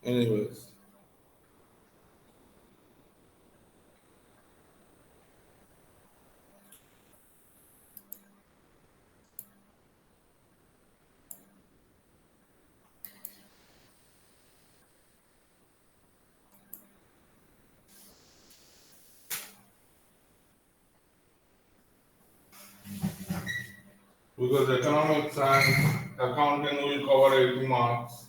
Anyways, because economics and accounting will cover 80 marks,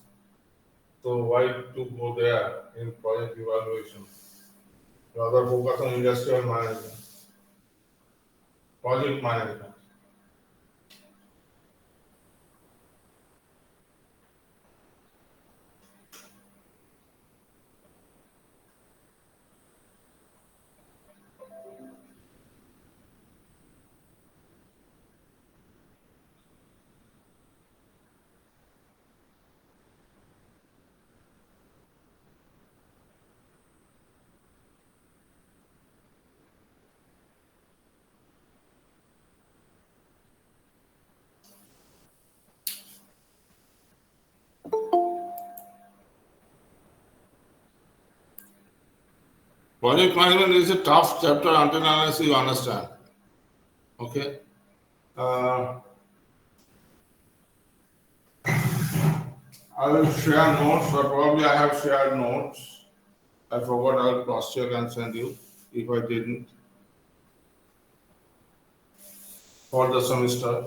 so why to go there in project evaluation? Rather focus on industrial management, project management. Project management is a tough chapter until unless you understand. Okay. Uh, I will share notes, or probably I have shared notes. I forgot, I'll cross check and send you if I didn't for the semester.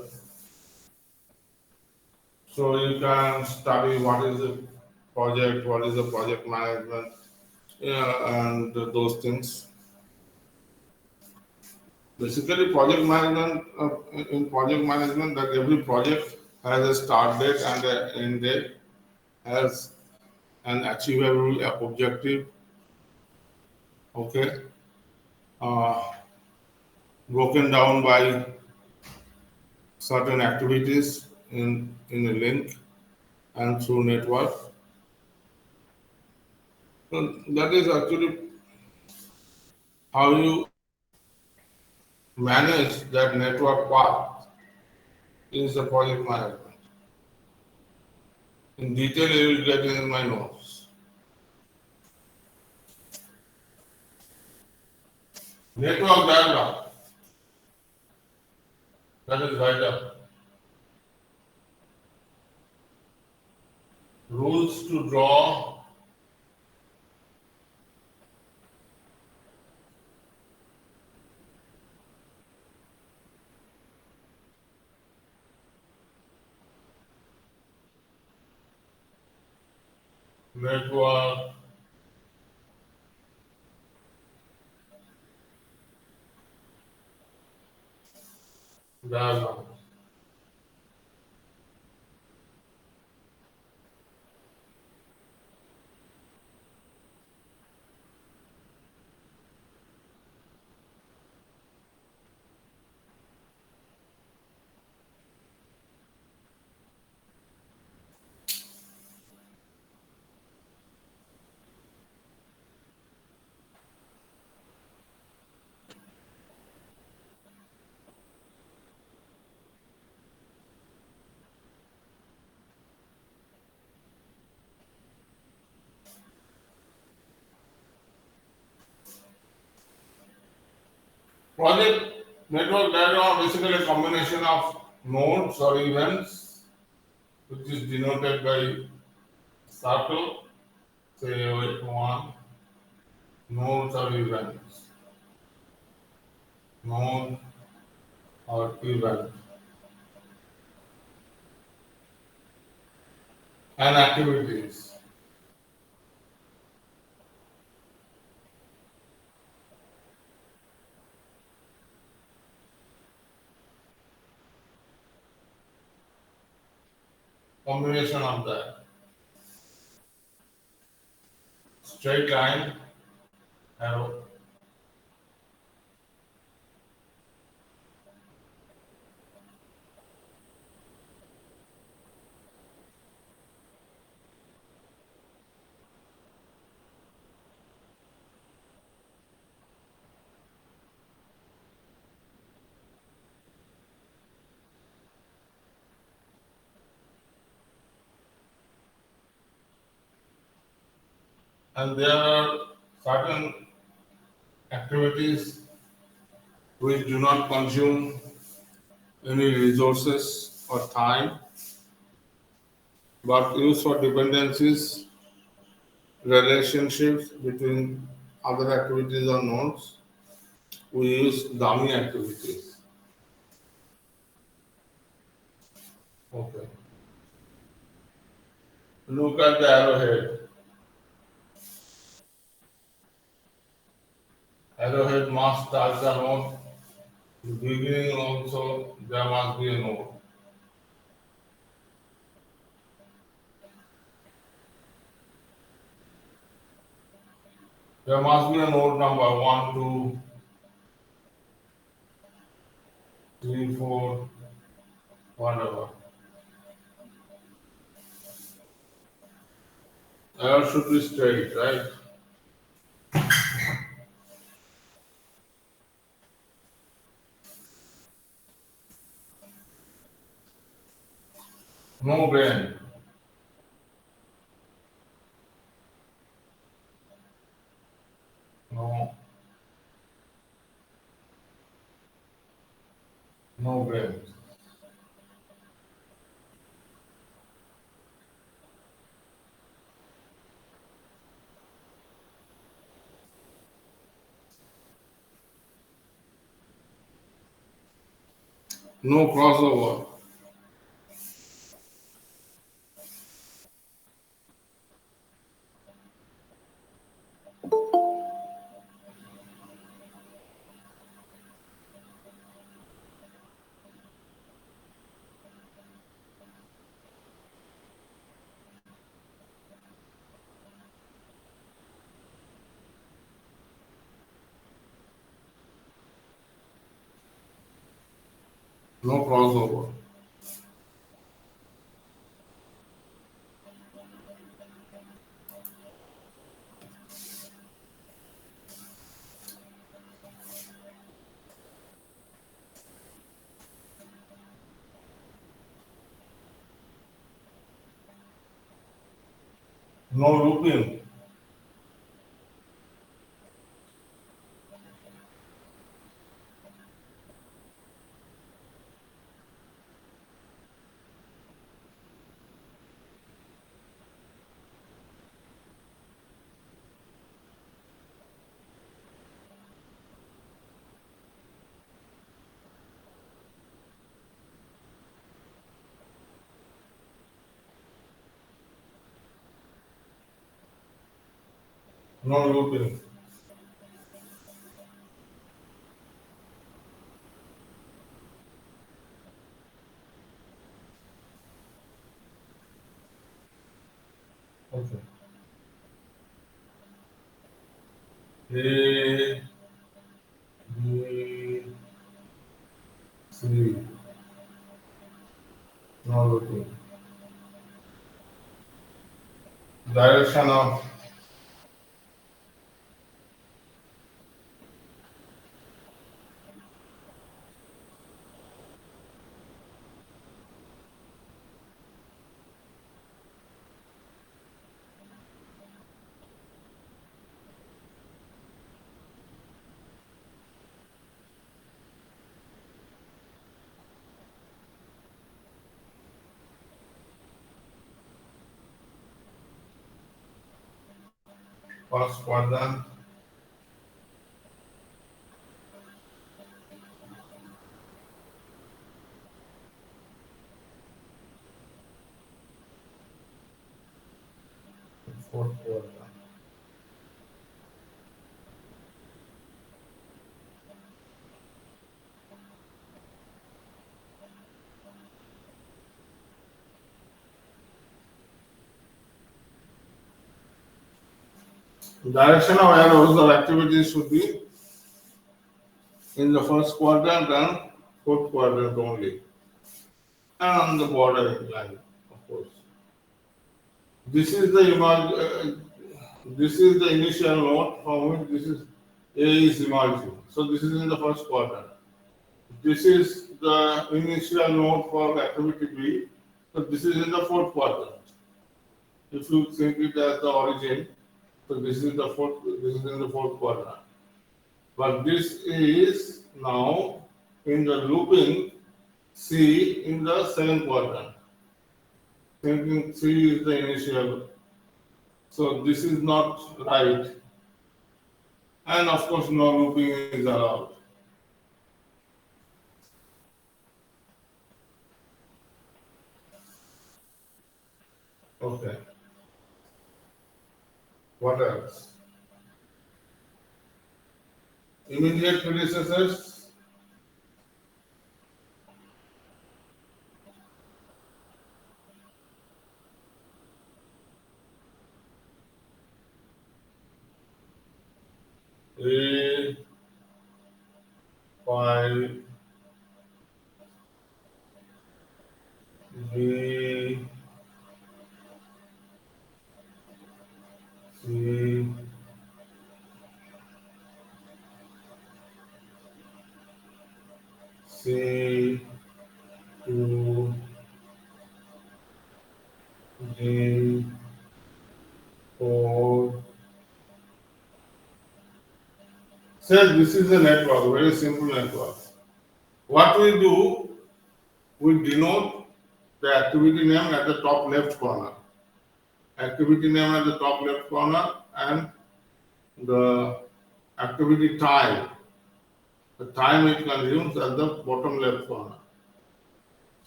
So you can study what is the project, what is the project management, yeah, and those things. Basically, project management in project management, that every project has a start date and an end date, has an achievable objective. Okay, uh, broken down by certain activities in a link and through network. So that is actually how you manage that network path is the project management. In detail, you will get in my notes. Network diagram, that is right up. Rules to draw network diagram. Project network diagram are basically a combination of nodes or events, which is denoted by circle, say one, nodes or events, node or event, and activities. Combination of that. Straight line, arrow. and there are certain activities which do not consume any resources or time but used for dependencies, relationships between other activities or nodes. We use dummy activities. Okay. Look at the arrowhead. Arrowhead must touch the node. In the beginning also there must be a node. There must be a node number 1, 2, 3, 4, whatever. Arrow should be straight, right? No bend. No, no bend. No crossover. No crossover. No looping. No looping. Okay. A, B, C. No looping. Direction of first quadrant. Fourth quadrant. Direction of arrows or activities should be in the first quadrant and fourth quadrant only, and on the border line, of course. This is the this is the initial node from which this is A is emerging. So this is in the first quadrant. This is the initial node for activity B. So this is in the fourth quadrant. If you think it as the origin, So this is the fourth. This is in the fourth quadrant. But this is now in the looping C in the second quadrant. Thinking C is the initial. So this is not right. And of course, no looping is allowed. Okay. What else? Immediate predecessors. A, 5, B, C, C, 2, D, 4. Say this is a network, very simple network. What we do, we denote the activity name at the top left corner. Activity name at the top left corner and the activity time. The time it consumes at the bottom left corner.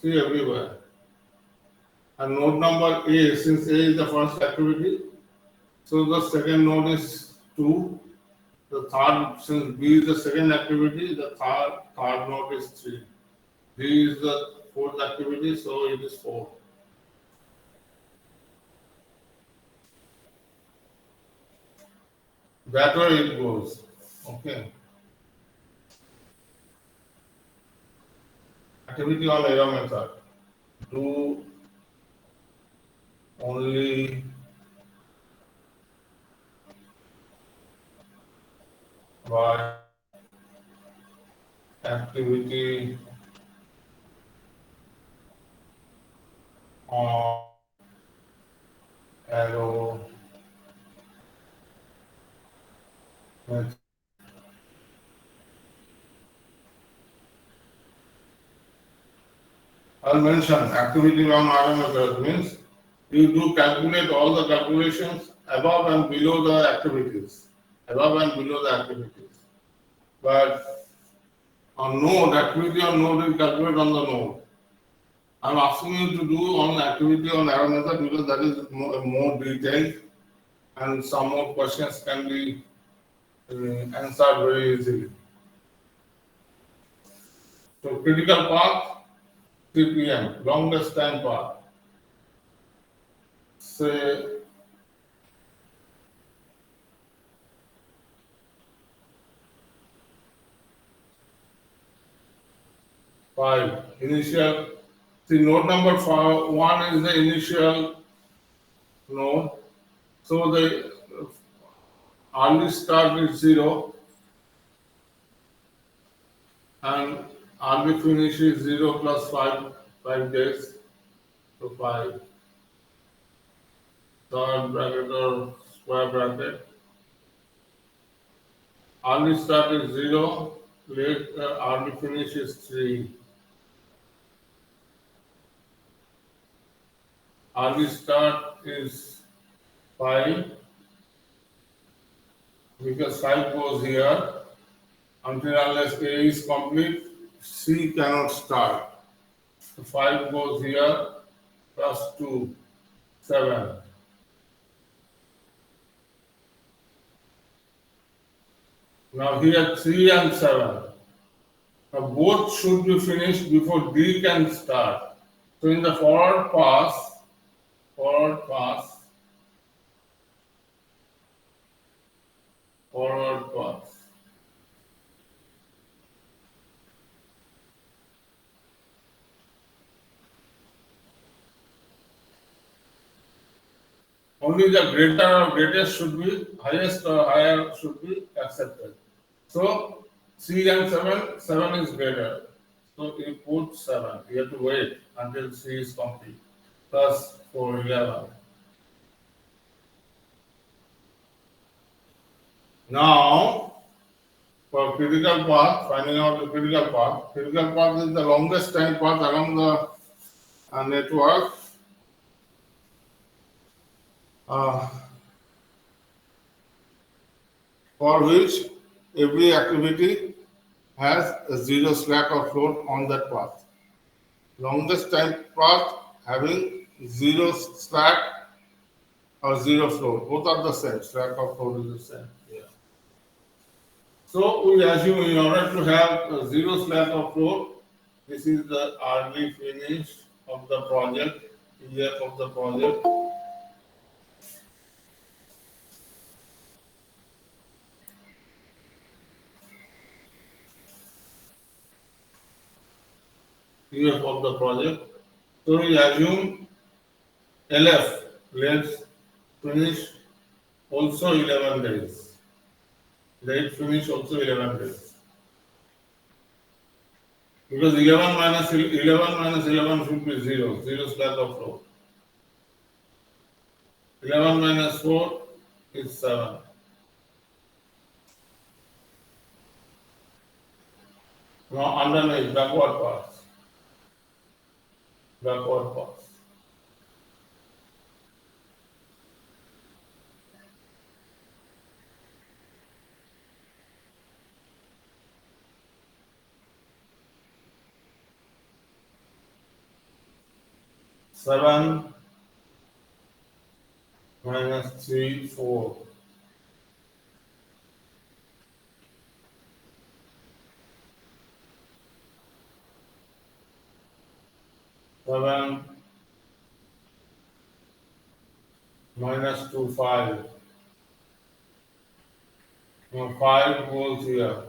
See everywhere. And node number A, since A is the first activity, so the second node is 2. The third, since B is the second activity, the third node is 3. D is the fourth activity, so it is 4. That way it goes. Okay. Activity on error method. Do only by activity on arrow method. I'll mention activity on arrow method means you do calculate all the calculations above and below the activities. Above and below the activities. But on node, activity on node is calculated on the node. I'm asking you to do on activity on arrow method because that is more detailed and some more questions can be answered very easily. So critical path, CPM, longest time path. Say 5. Initial, see node number 1 is the initial node. So the early start is 0 and early finish is 0 plus 5 days. So 5. Third bracket or square bracket. Early start is 0, early finish is 3. Early start is 5 because 5 goes here until unless A is complete, C cannot start. So 5 goes here plus 2, 7. Now here 3 and 7. Now both should be finished before D can start. So in the forward pass, forward pass. Only the greater or greatest should be, highest or higher should be accepted. So C and 7 is greater. So you put 7. You have to wait until C is complete. Plus 4, 11. Now, for critical path, finding out the critical path is the longest time path along the network uh, for which every activity has a zero slack of float on that path. Longest time path having zero slack or zero float. Both are the same. Slack or float is the same. Yeah. So we assume in order to have a zero slack of float, this is the early finish of the project, EF of the project. EF of the project. So we assume LF, let's finish also 11 days. Let finish also 11 days. Because 11 should be 0. 0 slack of flow. 11 minus 4 is 7. Now underneath, backward pass. Backward pass. Seven minus 3, 4. Seven minus 2, 5. Now 5 goes here.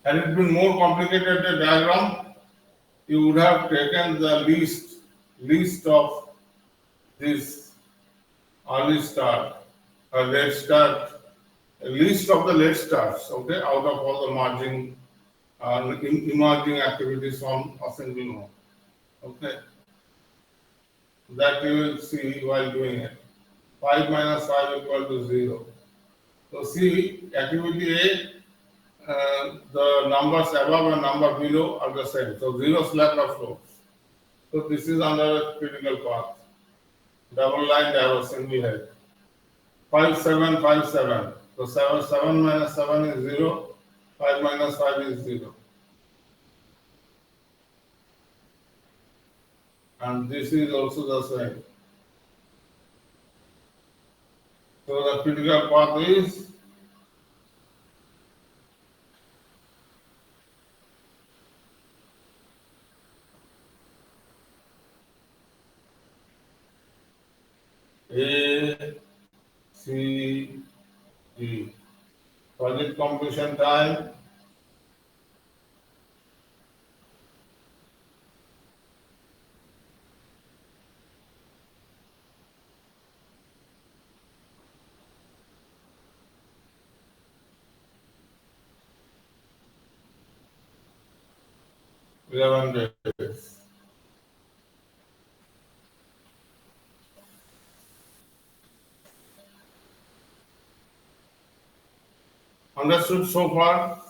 Had it been more complicated the diagram, you would have taken the least of this early start, a late start, least of the late starts, okay, out of all the emerging activities from a single node. Okay. That you will see while doing it. 5 minus 5 equal to 0. So see, activity A, the numbers above and number below are the same. So 0 slack of flow. So this is under critical path. Double line arrow, single head. 5, 7, 5, 7. So 7 minus 7 is 0. 5 minus 5 is 0. And this is also the same. So the critical path is A, C, D. Project completion time 11 days. Understood so far?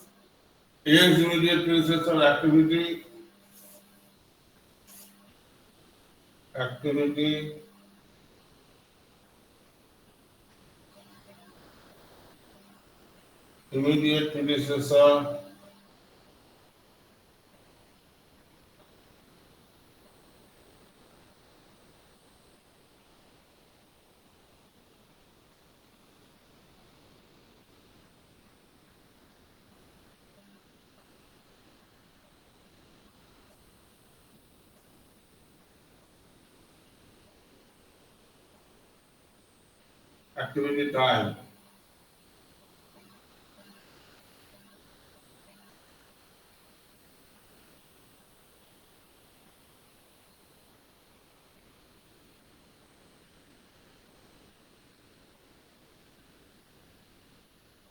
A is immediate predecessor activity. Immediate predecessor. Activity time.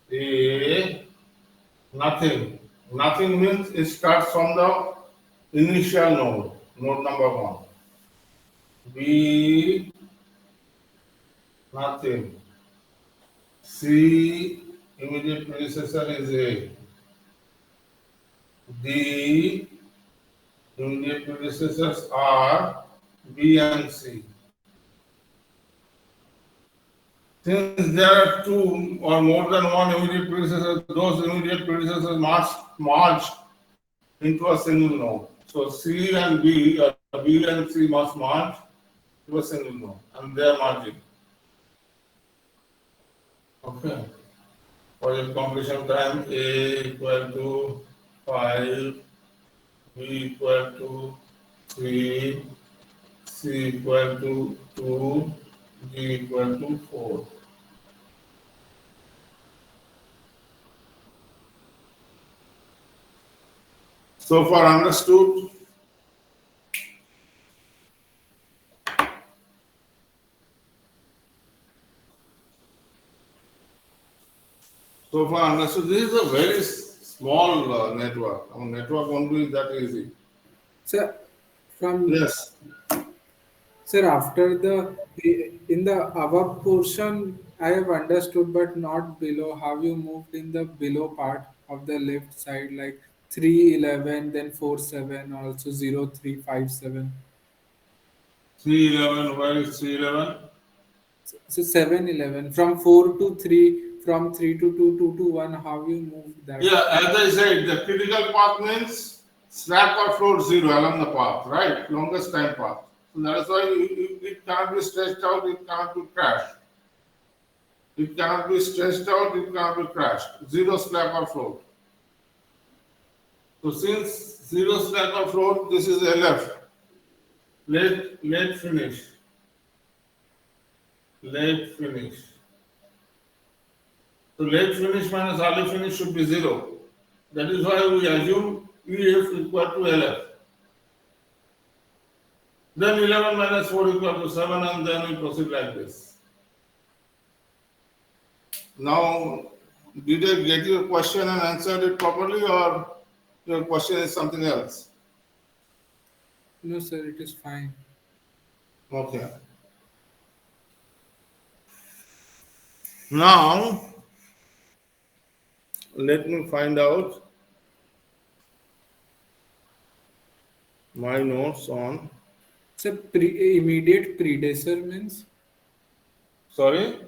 A, nothing. Nothing means it starts from the initial node number 1. B, Nothing. C immediate predecessor is A. D immediate predecessors are B and C. Since there are two or more than one immediate predecessor, those immediate predecessors must merge into a single node. So C and B or B and C must merge to a single node and they are merging. Okay. Project completion time A equal to 5, B equal to 3, C equal to 2, D equal to 4. So far understood? So far understood. This is a very small network. Our network won't be that easy. Sir, from Yes. sir, after the in the above portion, I have understood, but not below. How you moved in the below part of the left side, like 311, then 47, also 0357. 311, where is 311? So 711 from 4 to 3, from 3 to 2, 2 to 1. How you moved that? Yeah, as I said, the critical path means slack or float zero along the path, right? Longest time path. So that's why it cannot be stretched out, it cannot be crashed. It cannot be stretched out, it cannot be crashed. Zero slack or float. So since zero slack or float, this is LF. Late finish. Late finish. So late finish minus early finish should be zero. That is why we assume EF equal to LF. Then 11 minus 4 equal to 7 and then we proceed like this. Now, did I get your question and answered it properly or your question is something else? No, sir, it is fine. Okay. Now, let me find out my notes on. So immediate predecessor means, Sorry?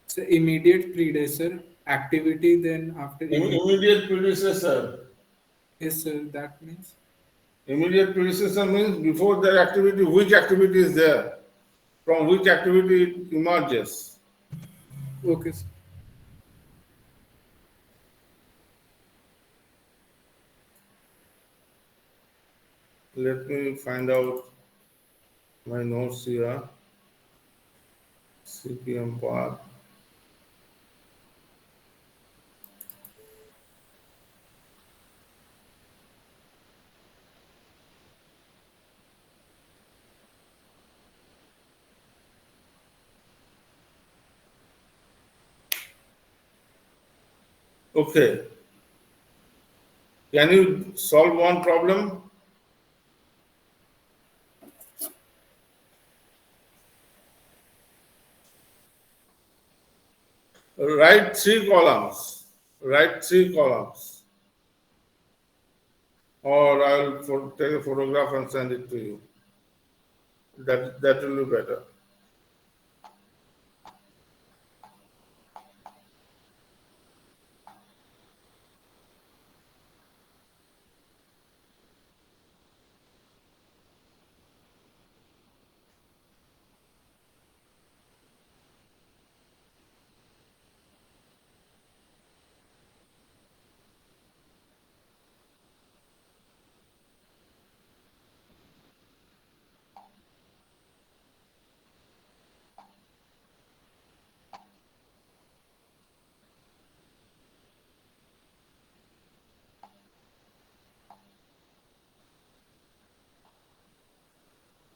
so immediate predecessor activity, then after immediate. Immediate predecessor. Yes, sir, that means. Immediate predecessor means before that activity, which activity is there, from which activity it emerges. Okay, sir. Let me find out my notes here. CPM path. Okay. Can you solve one problem? Write three columns. Write three columns. Or I'll take a photograph and send it to you. That will be better.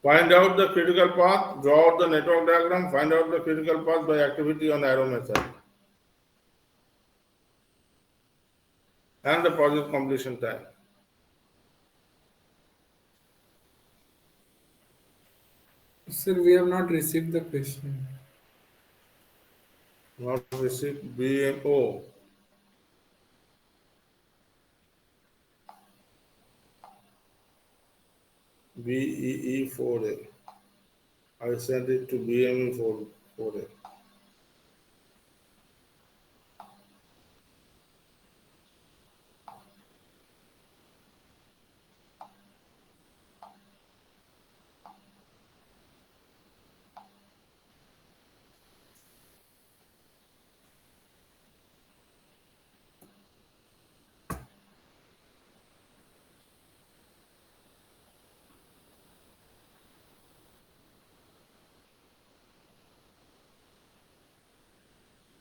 Find out the critical path, draw out the network diagram, find out the critical path by activity on arrow method. And the project completion time. Sir, we have not received the question. Not received BMO. BEE 4A. I sent it to BME 4A.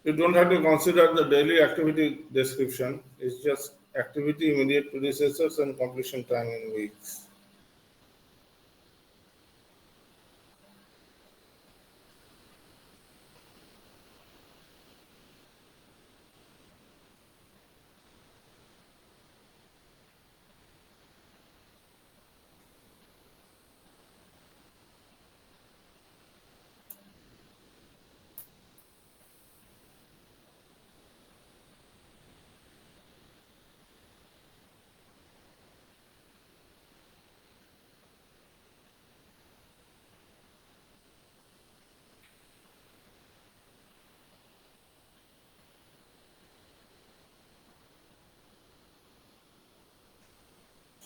You don't have to consider the daily activity description. It's just activity, immediate predecessors, and completion time in weeks.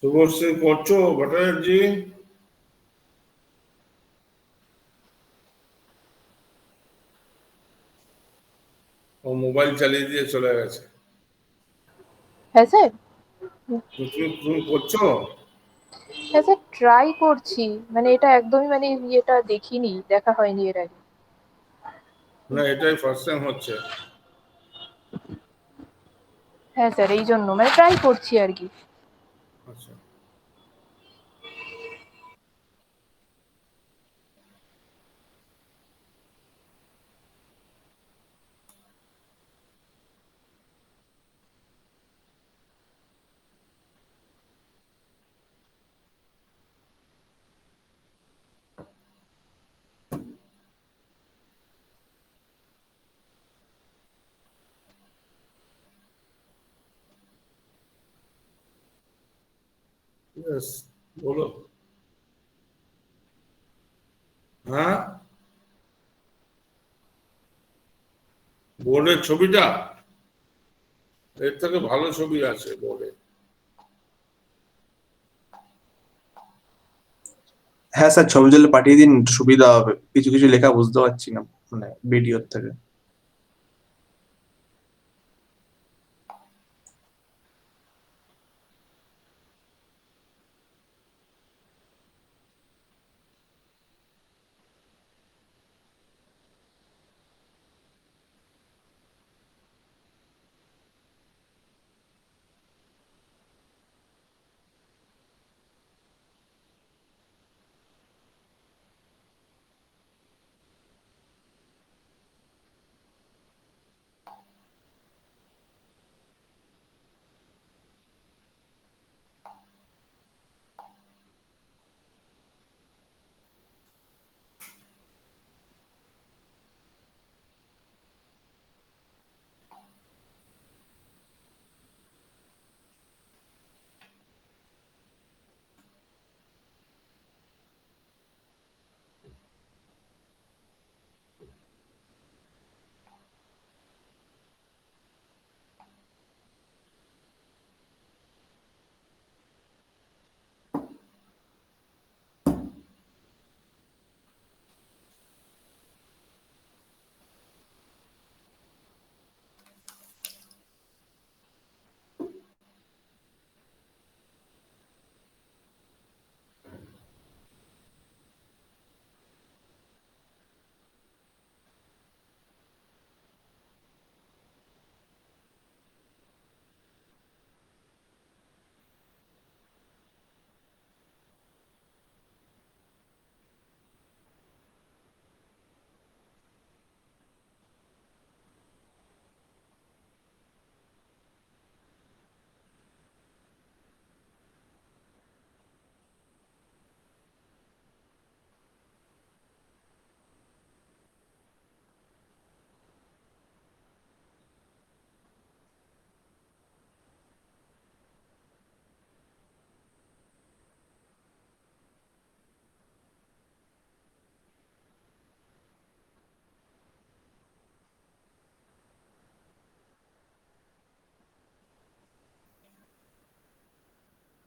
Subhashree করছো ভট্টাচার্যি? ও mobile চালিয়ে দিয়ে চলে গেছে। হ্যাঁ sir. তুমি করছো? হ্যাঁ sir, try করছি। মানে এটা একদমই মানে ইয়েটা দেখিনি, দেখা হয়নি এর আগে। না, এটাই ফার্স্ট টাইম হচ্ছে। হ্যাঁ স্যার, এই জন্য মানে ট্রাই করছি আর কি। আচ্ছা। ইয়েস, বলো। হ্যাঁ, বোর্ডের ছবিটা এর থেকে ভালো ছবি আছে বোর্ডে। হ্যাঁ স্যার, ছবি তুলে পাঠিয়ে দিন, সুবিধা হবে। কিছু কিছু লেখা বুঝতে পারছি না মানে ভিডিওর থেকে।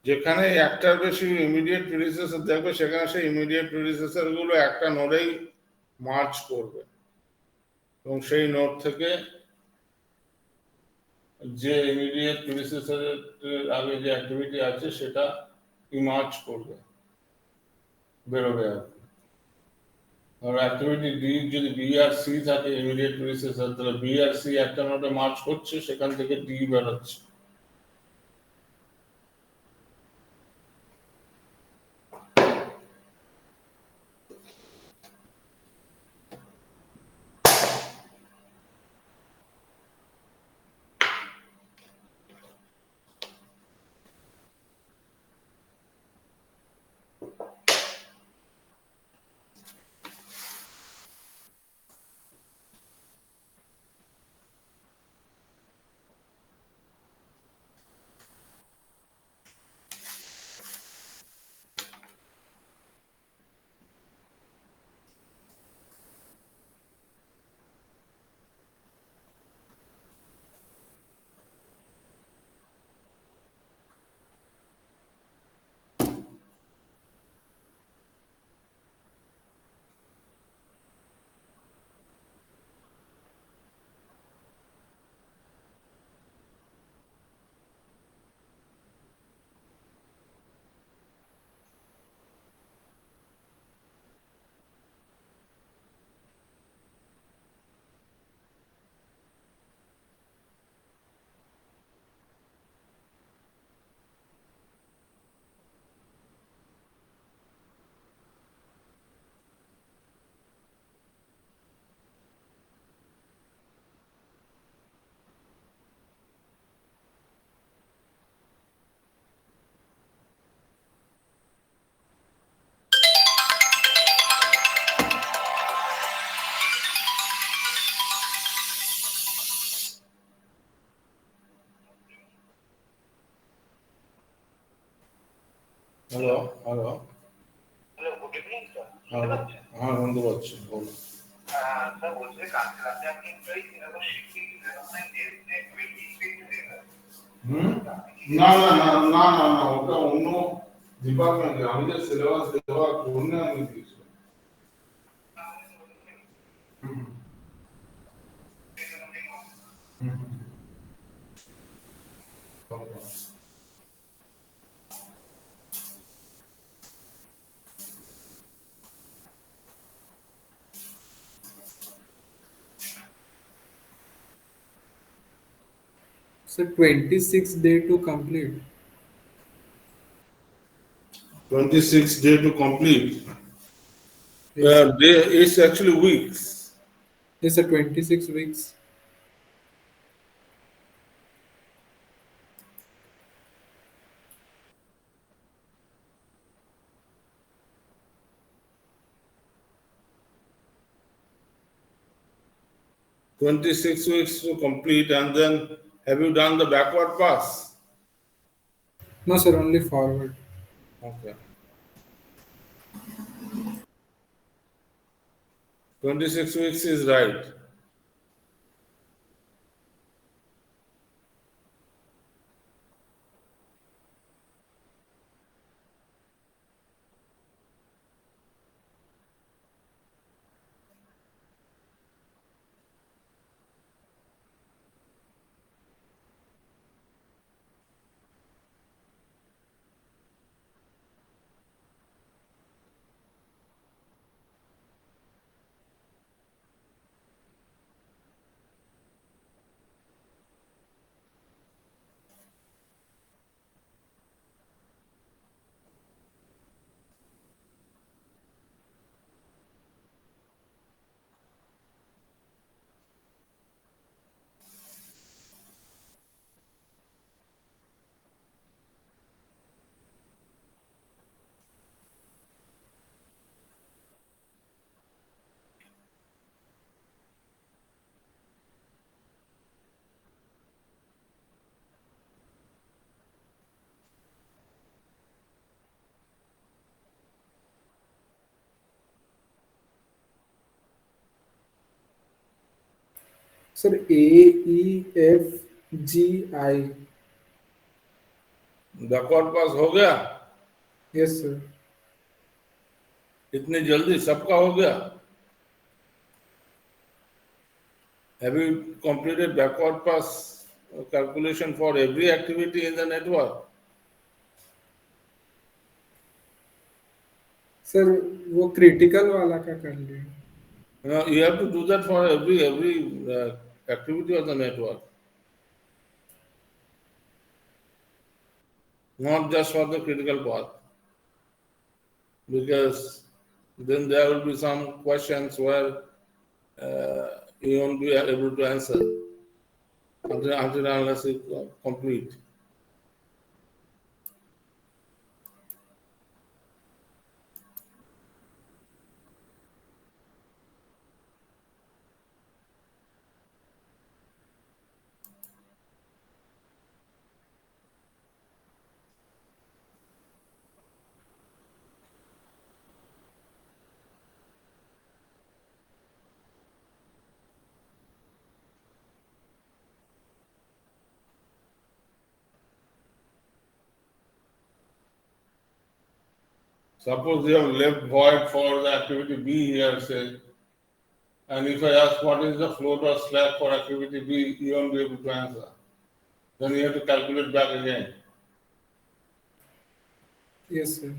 যেখানে একটার বেশি ইমিডিয়েট প্রিডিসেসর দেখবে সেখানে সেই ইমিডিয়েট প্রিডিসেসর গুলো একটা নোডেই মার্চ করবে এবং সেই নোড থেকে যে ইমিডিয়েট প্রিডিসেসরের আগে যে অ্যাক্টিভিটি আছে সেটা ইমার্জ করবে, বেরোবে আর কি। আর অ্যাক্টিভিটি ডি যদি বি আর সি থাকে ইমিডিয়েট প্রিডিসেসর, তাহলে বি আর সি একটা নোডে মার্চ করছে, সেখান থেকে ডি বেরোচ্ছে। Hello hello hello, good evening sir. হ্যাঁ হ্যাঁ, বন্ধু পাচ্ছি, বলুন। স্যার বলছি কালকে রাতে আপনি একটা ওই সিলেবাস শিট ডেভেলপমেন্ট ডে 26 হুম, না না না না না না, ওটা অন্য ডিপার্টমেন্টে। আমি যে সিলেবাস দেওয়া করলে আমি দিয়েছি। হুম হুম হুম। So 26 day to complete. 26 day to complete. Yes, Day is actually weeks. yes, sir, 26 weeks. 26 weeks to complete, and then have you done the backward pass? No, sir, only forward. Okay. 26 weeks is right. Sir, A, E, F, G, I. Backward pass हो गया? Yes, sir. इतनी जल्दी सबका हो गया? Have you completed backward pass calculation for every activity in the network? Sir वो critical वाला का कर लिया. You have to do that for every activity of the network, not just for the critical path, because then there will be some questions where you won't be able to answer until unless you complete. Suppose you have left void for the activity B here, say, and if I ask what is the float or slack for activity B, you won't be able to answer. Then you have to calculate back again. Yes, sir.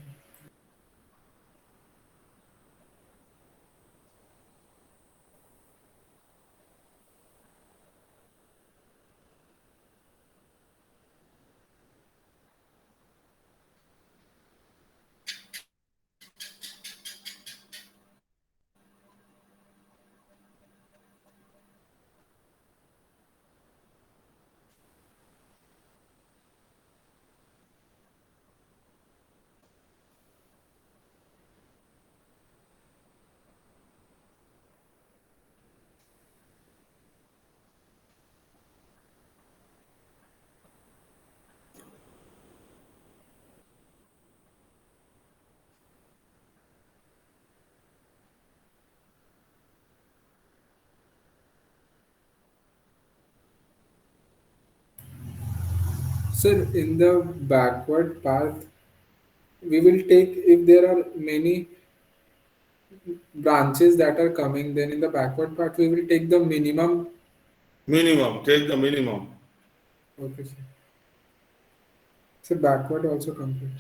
Sir, in the backward path, we will take if there are many branches that are coming, then in the backward path we will take the minimum. Minimum, take the minimum. Okay, sir. So backward also complete.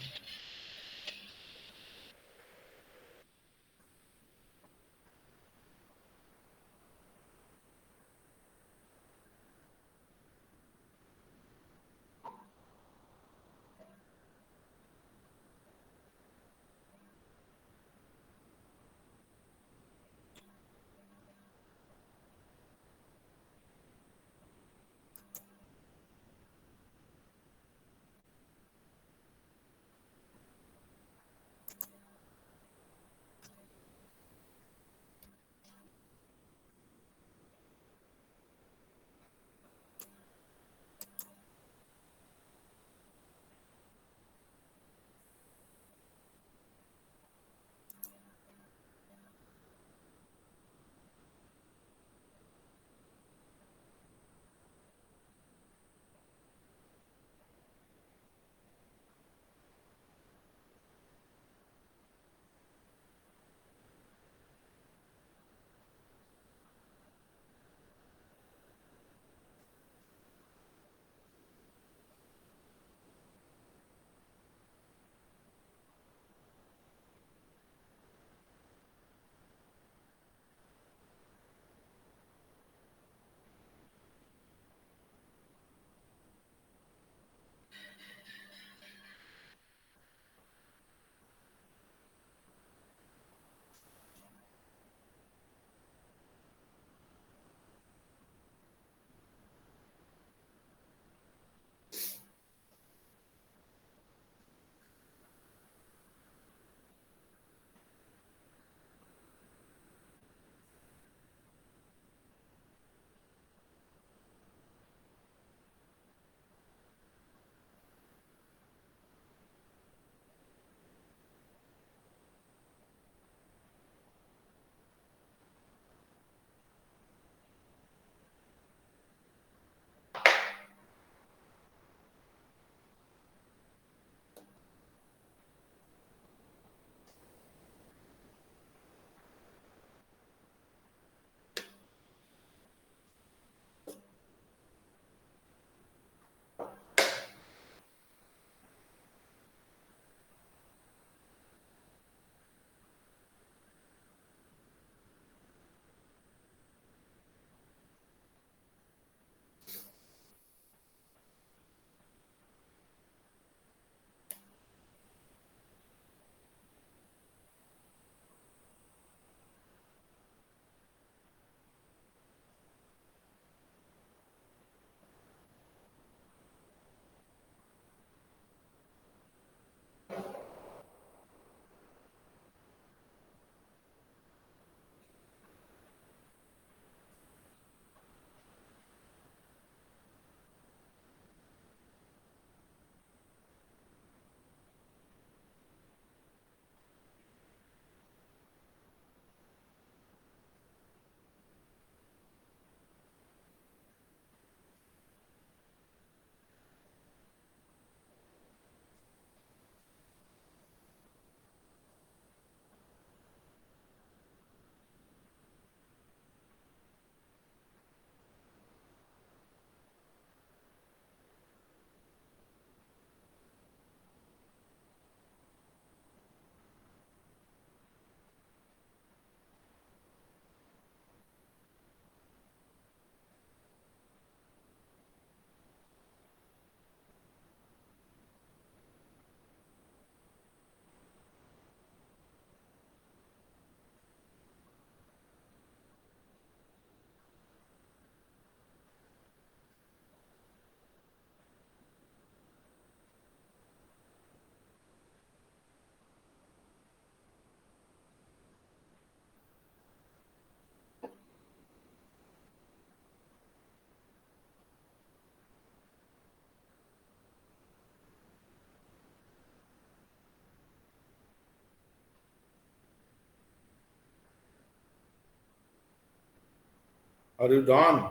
Are you done?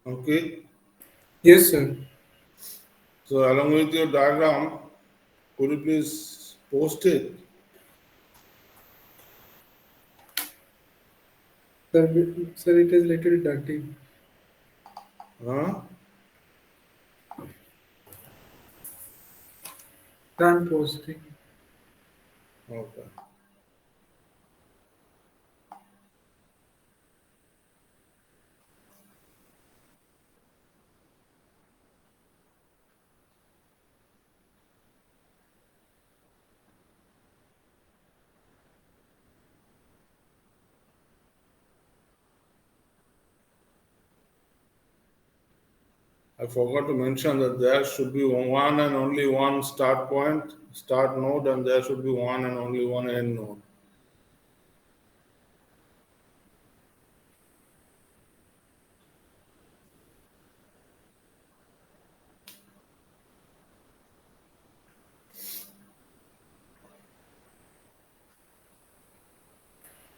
Okay. Yes, sir. So along with your diagram, could you please post it? Sir, it is little dirty. Huh? I'm posting. Okay. I forgot to mention that there should be one and only one start point, start node, and there should be one and only one end node.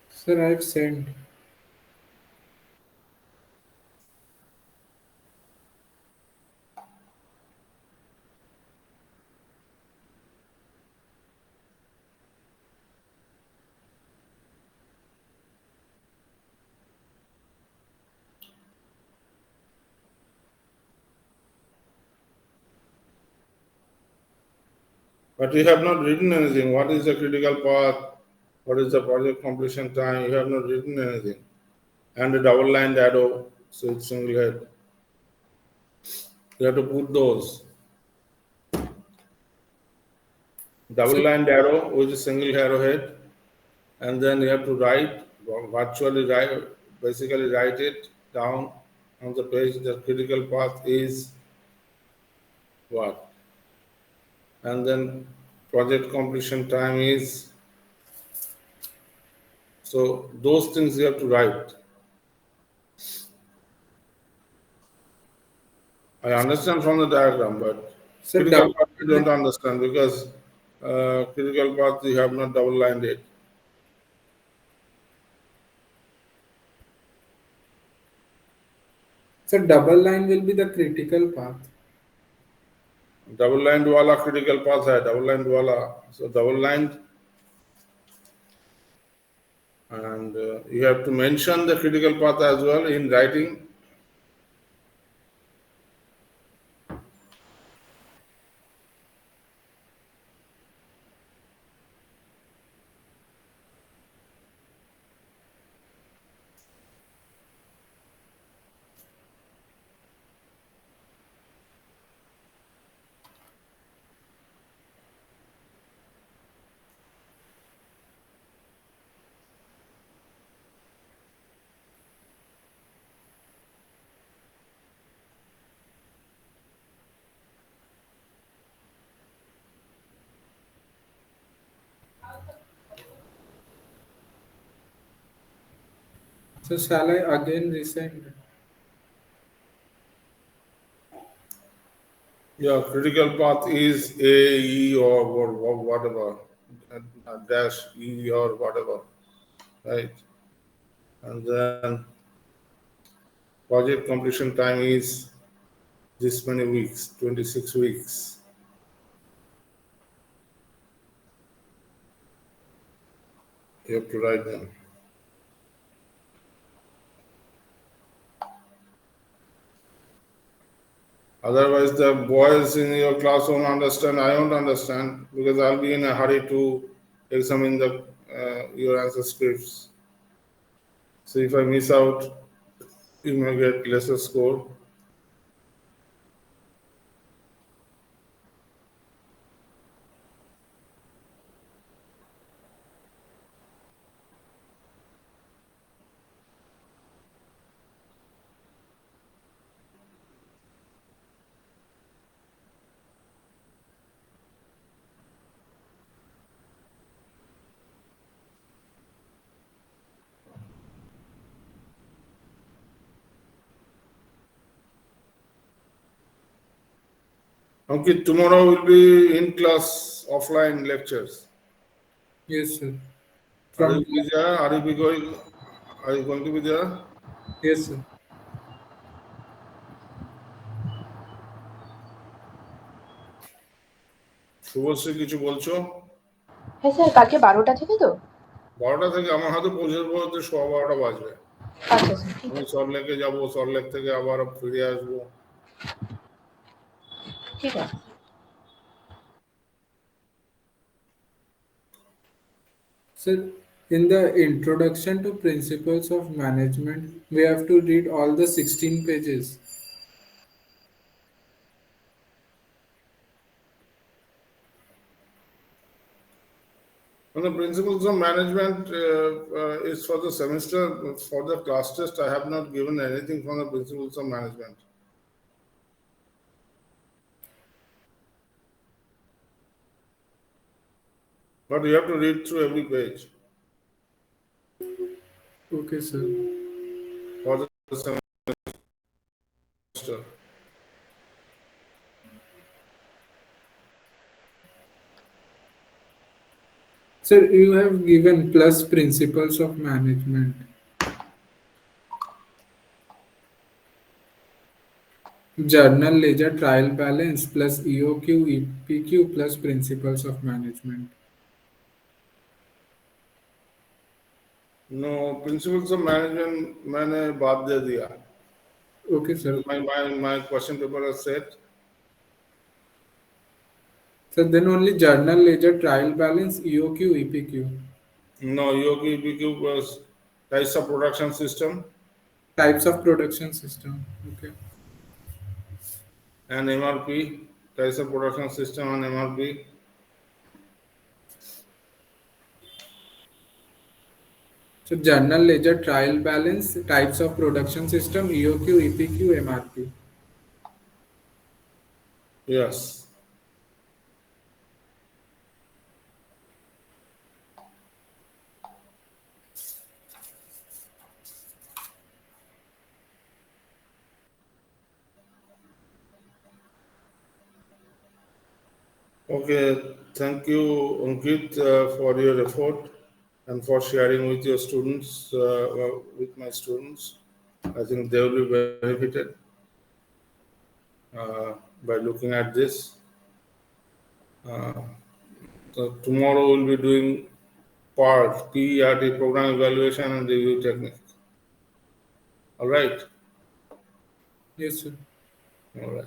Sir, I've sent. But you have not written anything. What is the critical path? What is the project completion time? You have not written anything. And a double lined arrow, so it's single head. You have to put those. Double Sir, lined arrow with a single arrowhead, and then you have to write, virtually write, basically write it down on the page. The critical path is what? And then project completion time is, so those things you have to write. I understand from the diagram, but sir, critical path you don't understand because critical path you have not double lined it. double line will be the critical path. Double lined wala critical path hai, double lined wala. So double lined, and you have to mention the critical path as well in writing. So shall I again resend? Yeah, critical path is A, E, or whatever, dash E or whatever, right? And then project completion time is this many weeks, 26 weeks. You have to write them. Otherwise, the boys in your class won't understand. I won't understand because I'll be in a hurry to examine the your answer scripts. So if I miss out, you may get lesser score. Okay, tomorrow will be in class offline lectures. Yes, sir. Are you From be there? Are you be going? Are you going to be there? Yes, sir. Subhashree কিছু বলছো? হ্যাঁ sir, কালকে 12টা থেকে তো? 12টা থেকে আমার হাতে পৌঁছে বলতে 12:15 বাজবে। আচ্ছা স্যার, ঠিক আমি আছে, সল্টলেকে যাব, সল্টলেক থেকে আবার ফিরে আসবো। ঠিক আছে। Sir, in the introduction to principles of management, we have to read all the 16 pages. And the principles of management is for the semester. For the class test, I have not given anything from the principles of management. But you have to read through every page Okay, sir. for the semester. Sir, you have given plus principles of management. Journal ledger trial balance plus EOQ, EPQ plus principles of management. No, principles of management मैंने बात दे दिया. Okay, sir. My question paper has said So then only journal ledger trial balance, EOQ, EPQ. no yogi BQ was types of production system Types of production system. Okay. and MRP, types of production system and MRP. So journal ledger trial balance, types of production system, EOQ, EPQ, MRP. Yes. Okay, thank you, Ankit, for your effort and for sharing with your students, with my students. I think they will be benefited by looking at this. Uh, so tomorrow we'll be doing PERT, program evaluation and review technique. All right. Yes, sir. All right.